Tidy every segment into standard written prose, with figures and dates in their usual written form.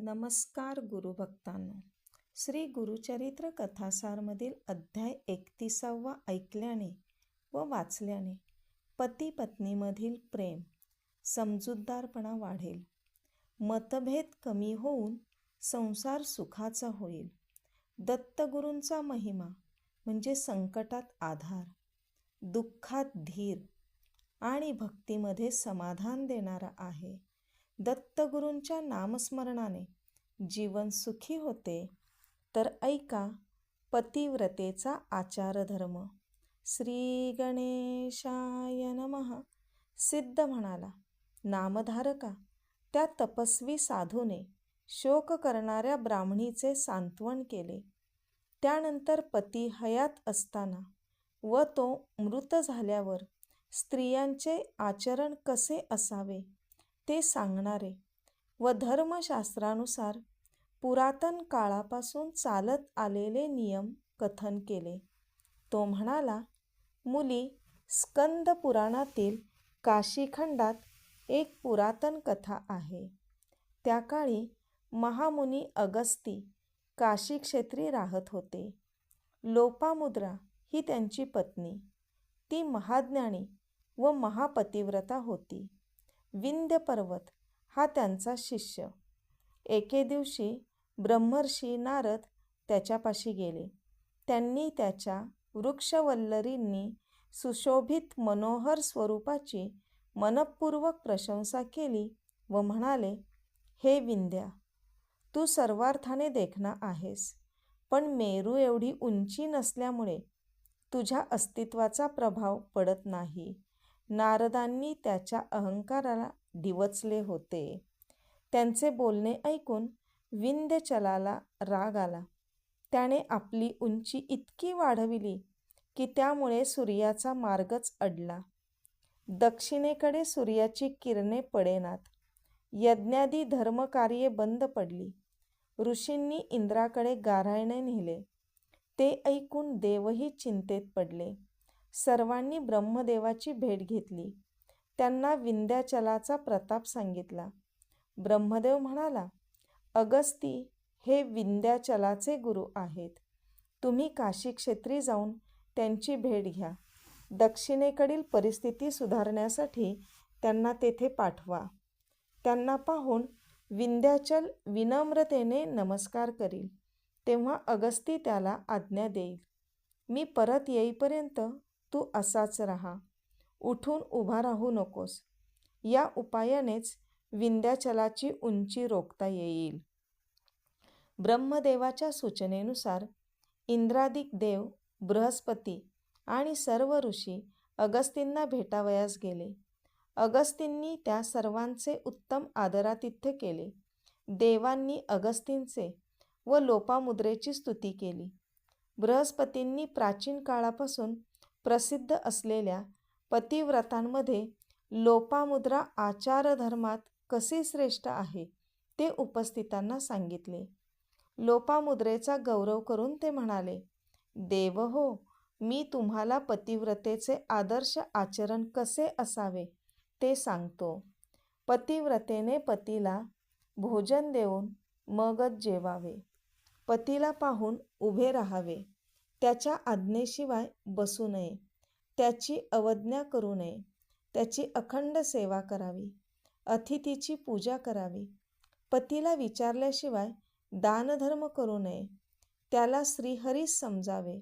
नमस्कार गुरुभक्तांनो. श्री गुरुचरित्र कथासारमधील अध्याय 31 ऐकल्याने व वाचल्याने पती पत्नीमधील प्रेम समजूतदारपणा वाढेल, मतभेद कमी होऊन संसार सुखाचा होईल. दत्तगुरूंचा महिमा म्हणजे संकटात आधार, दुःखात धीर आणि भक्तीमध्ये समाधान देणारा आहे. दत्तगुरूंच्या नामस्मरणाने जीवन सुखी होते. तर ऐका पतिव्रतेचा आचारधर्म. श्री गणेशाय नमः. सिद्ध म्हणाला, नामधारका, त्या तपस्वी साधूने शोक करणाऱ्या ब्राह्मणीचे सांत्वन केले. त्यानंतर पती हयात असताना व तो मृत झाल्यावर स्त्रियांचे आचरण कसे असावे ते सांगणारे व धर्मशास्त्रानुसार पुरातन काळापासून चालत आलेले नियम कथन केले. तो म्हणाला, मुली, स्कंद पुराणातील काशीखंडात एक पुरातन कथा आहे. त्या काळी महामुनी अगस्ती काशी क्षेत्री राहत होते. लोपामुद्रा ही त्यांची पत्नी. ती महाज्ञानी व महापतिव्रता होती. विंध्य पर्वत हा त्यांचा शिष्य. एके दिवशी ब्रह्मर्षी नारद त्याच्यापाशी गेले. त्यांनी त्याच्या वृक्षवल्लरींनी सुशोभित मनोहर स्वरूपाची मनपूर्वक प्रशंसा केली व म्हणाले, हे विंध्या, तू सर्वार्थाने देखणा आहेस, पण मेरू एवढी उंची नसल्यामुळे तुझ्या अस्तित्वाचा प्रभाव पडत नाही. नारदांनी त्याच्या अहंकाराला डिवचले होते. त्यांचे बोलणे ऐकून विंध्यचलाला राग आला. त्याने आपली उंची इतकी वाढविली की त्यामुळे सूर्याचा मार्गच अडला. दक्षिणेकडे सूर्याची किरणे पडेनात. यज्ञादी धर्मकार्ये बंद पडली. ऋषींनी इंद्राकडे गाऱ्हाणे नेले. ते ऐकून देवही चिंतेत पडले. सर्वांनी ब्रह्मदेवाची भेट घेतली. त्यांना विंध्याचलाचा प्रताप सांगितला. ब्रह्मदेव म्हणाला, अगस्ती हे विंध्याचलाचे गुरु आहेत. तुम्ही काशी क्षेत्री जाऊन त्यांची भेट घ्या. दक्षिणेकडील परिस्थिती सुधारण्यासाठी त्यांना तेथे पाठवा. त्यांना पाहून विंध्याचल विनम्रतेने नमस्कार करील. तेव्हा अगस्ती त्याला आज्ञा देईल. मी परत येईपर्यंत तू असाच राहा. उठून उभा राहू नकोस. या उपायानेच विंध्याचलाची उंची रोखता येईल. ब्रह्मदेवाच्या सूचनेनुसार इंद्रादिक देव, बृहस्पती आणि सर्व ऋषी अगस्तींना भेटावयास गेले. अगस्तींनी त्या सर्वांचे उत्तम आदरातिथ्य केले. देवांनी अगस्तींचे व लोपामुद्रेची स्तुती केली. बृहस्पतींनी प्राचीन काळापासून प्रसिद्ध असलेल्या पतिव्रतांमध्ये लोपामुद्रा आचारधर्मात कसे श्रेष्ठ आहे ते उपस्थितांना सांगितले. लोपामुद्रेचा गौरव करून ते म्हणाले, देव हो, मी तुम्हाला पतिव्रतेचे आदर्श आचरण कसे असावे ते सांगतो. पतिव्रतेने पतीला भोजन देऊन मगच जेवावे. पतीला पाहून उभे राहावे. त्याच्या आज्ञेशिवाय बसू नये. त्याची अवज्ञा करू नये. त्याची अखंड सेवा करावी. अतिथीची पूजा करावी. पतीला विचारल्याशिवाय दानधर्म करू नये. त्याला श्रीहरीस समजावे.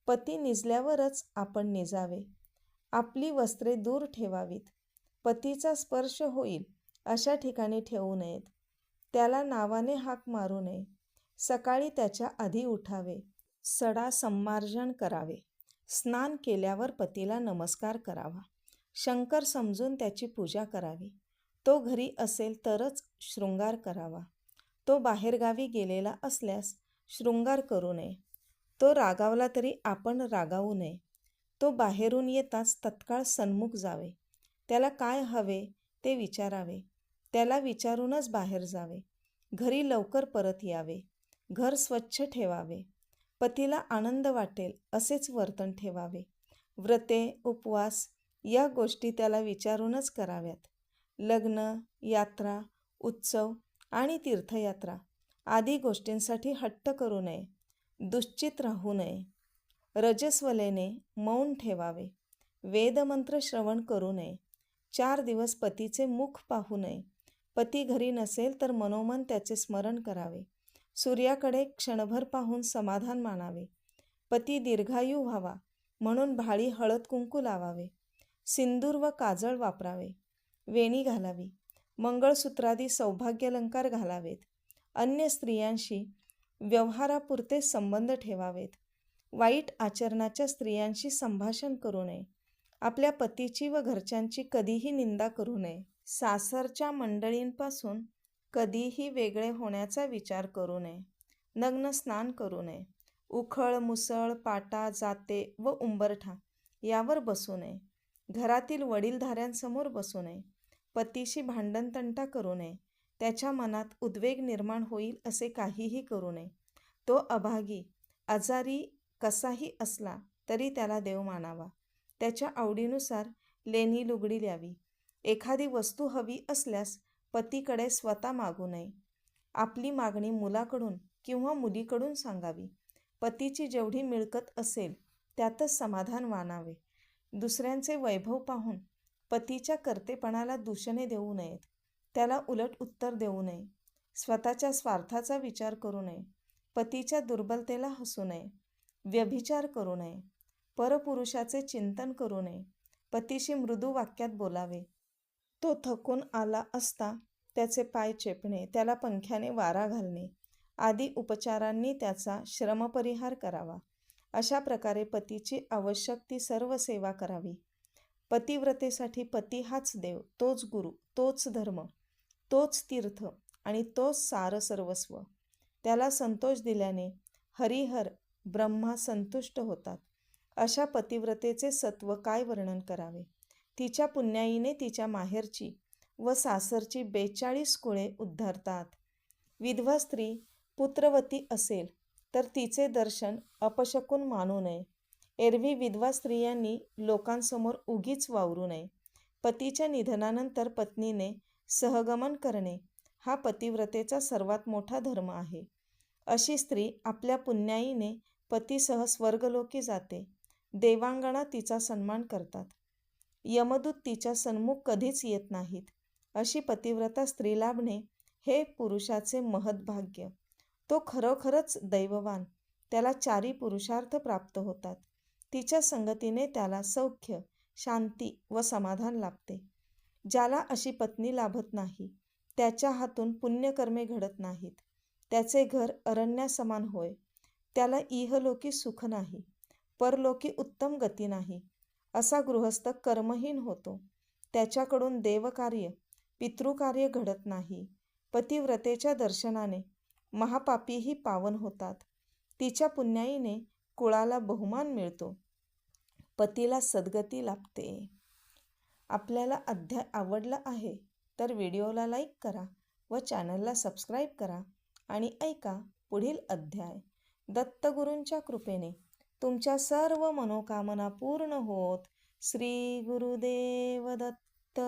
पती निजल्यावरच आपण निजावे. आपली वस्त्रे दूर ठेवावीत. पतीचा स्पर्श होईल अशा ठिकाणी ठेवू नयेत. त्याला नावाने हाक मारू नये. सकाळी त्याच्या आधी उठावे. सडा संमार्जन करावे. स्नान केल्यावर पतीला नमस्कार करावा. शंकर समजून त्याची पूजा करावी. तो घरी असेल तरच शृंगार करावा. तो बाहेरगावी गेलेला असल्यास शृंगार करू नये. तो रागावला तरी आपण रागावू नये. तो बाहेरून येताच तत्काळ सन्मुख जावे. त्याला काय हवे ते विचारावे. त्याला विचारूनच बाहेर जावे. घरी लवकर परत यावे. घर स्वच्छ ठेवावे. पतीला आनंद वाटेल असेच वर्तन ठेवावे. व्रते, उपवास या गोष्टी त्याला विचारूनच कराव्यात. लग्न, यात्रा, उत्सव आणि तीर्थयात्रा आदी गोष्टींसाठी हट्ट करू नये. दुश्चित राहू नये. रजस्वलेने मौन ठेवावे. वेदमंत्र श्रवण करू नये. 4 दिवस पतीचे मुख पाहू नये. पती घरी नसेल तर मनोमन त्याचे स्मरण करावे. सूर्याकडे क्षणभर पाहून समाधान मानावे. पती दीर्घायू व्हावा म्हणून भाळी हळद कुंकू लावावे. सिंदूर व काजळ वापरावे. वेणी घालावी. मंगळसूत्रादी सौभाग्यालंकार घालावेत. अन्य स्त्रियांशी व्यवहारापुरते संबंध ठेवावेत. वाईट आचरणाच्या स्त्रियांशी संभाषण करू नये. आपल्या पतीची व घरच्यांची कधीही निंदा करू नये. सासरच्या मंडळींपासून कधीही वेगळे होण्याचा विचार करू नये. नग्न स्नान करू नये. उखळ, मुसळ, पाटा, जाते व उंबरठा यावर बसू नये. घरातील वडीलधाऱ्यांसमोर बसू नये. पतीशी भांडणतंटा करू नये. त्याच्या मनात उद्वेग निर्माण होईल असे काहीही करू नये. तो अभागी, आजारी कसाही असला तरी त्याला देव मानावा. त्याच्या आवडीनुसार लेणी लुगडी द्यावी. एखादी वस्तू हवी असल्यास पतीकडे स्वतः मागू नये. आपली मागणी मुलाकडून किंवा मुलीकडून सांगावी. पतीची जेवढी मिळकत असेल त्यातच समाधान मानावे. दुसऱ्यांचे वैभव पाहून पतीच्या कर्तेपणाला दूषणे देऊ नयेत. त्याला उलट उत्तर देऊ नये. स्वतःच्या स्वार्थाचा विचार करू नये. पतीच्या दुर्बलतेला हसू नये. व्यभिचार करू नये. परपुरुषाचे चिंतन करू नये. पतीशी मृदू वाक्यात बोलावे. तो थकून आला असता त्याचे पाय चेपणे, त्याला पंख्याने वारा घालणे आदी उपचारांनी त्याचा श्रमपरिहार करावा. अशा प्रकारे पतीची आवश्यक ती सर्व सेवा करावी. पतिव्रतेसाठी पती हाच देव, तोच गुरु, तोच धर्म, तोच तीर्थ आणि तोच सार सर्वस्व. त्याला संतोष दिल्याने हरिहर ब्रह्मा संतुष्ट होतात. अशा पतिव्रतेचे सत्व काय वर्णन करावे. तिच्या पुण्याईने तिच्या माहेरची व सासरची 42 कुळे उद्धारतात. विधवा स्त्री पुत्रवती असेल तर तिचे दर्शन अपशकुन मानू नये. एरवी विधवा स्त्रियांनी लोकांसमोर उगीच वावरू नये. पतीच्या निधनानंतर पत्नीने सहगमन करणे हा पतिव्रतेचा सर्वात मोठा धर्म आहे. अशी स्त्री आपल्या पुण्याईने पतीसह स्वर्गलोकी जाते. देवांगना तिचा सन्मान करतात. यमदूत तिच्या सन्मुख कधीच येत नाहीत. अशी पतिव्रता स्त्री लाभणे हे पुरुषाचे महद्भाग्य. तो खरोखरच दैववान. त्याला 4 पुरुषार्थ प्राप्त होतात. तिच्या संगतीने त्याला सौख्य, शांती व समाधान लाभते. ज्याला अशी पत्नी लाभत नाही त्याच्या हातून पुण्यकर्मे घडत नाहीत. त्याचे घर अरण्यासमान होय. त्याला इहलोकी सुख नाही, परलोकी उत्तम गती नाही. असा गृहस्थ कर्महीन होतो. त्याच्याकडून देवकार्य, पितृकार्य घडत नाही. पतिव्रतेच्या दर्शनाने महापापीही पावन होतात. तिच्या पुण्याईने कुळाला बहुमान मिळतो. पतीला सद्गती लाभते. आपल्याला अध्याय आवडला आहे तर व्हिडिओला लाईक करा व चॅनलला सबस्क्राईब करा आणि ऐका पुढील अध्याय. दत्तगुरूंच्या कृपेने तुमच्या सर्व मनोकामना पूर्ण होत. श्री गुरुदेव दत्त.